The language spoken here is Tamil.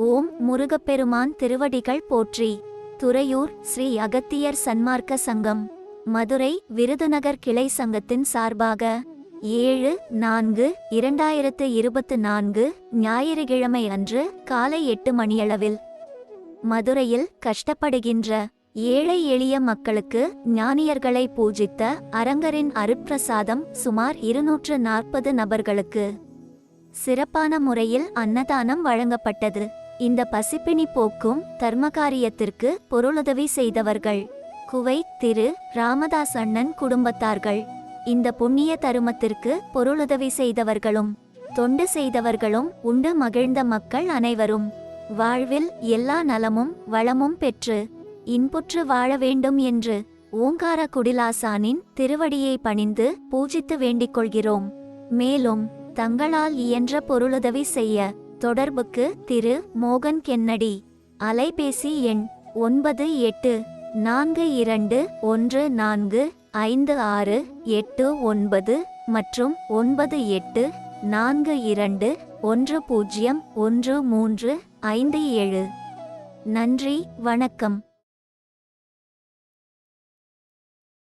ஓம் முருகப்பெருமான் திருவடிகள் போற்றி. துறையூர் ஸ்ரீ அகத்தியர் சன்மார்க்க சங்கம் மதுரை விருதுநகர் கிளை சங்கத்தின் சார்பாக 7/4/2024 ஞாயிறுகிழமை அன்று காலை 8 மணியளவில் மதுரையில் கஷ்டப்படுகின்ற ஏழை எளிய மக்களுக்கு ஞானியர்களை பூஜித்த அரங்கரின் அருட்பிரசாதம் சுமார் 240 நபர்களுக்கு சிறப்பான முறையில் அன்னதானம் வழங்கப்பட்டது. இந்த பசிப்பினி போக்கும் தர்மகாரியத்திற்கு பொருளுதவி செய்தவர்கள் குவைத் திரு ராமதாஸ் அண்ணன் குடும்பத்தார்கள். இந்த புண்ணிய தருமத்திற்கு பொருளுதவி செய்தவர்களும் தொண்டு செய்தவர்களும் உண்டு மகிழ்ந்த மக்கள் அனைவரும் வாழ்வில் எல்லா நலமும் வளமும் பெற்று இன்புற்று வாழ வேண்டும் என்று ஓங்கார குடிலாசானின் திருவடியை பணிந்து பூஜித்து வேண்டிக் கொள்கிறோம். மேலும் தங்களால் இயன்ற பொருளுதவி செய்ய தொடர்புக்கு திரு மோகன் கென்னடி, அலைபேசி எண் 9842145689 மற்றும் 9842101357. நன்றி, வணக்கம்.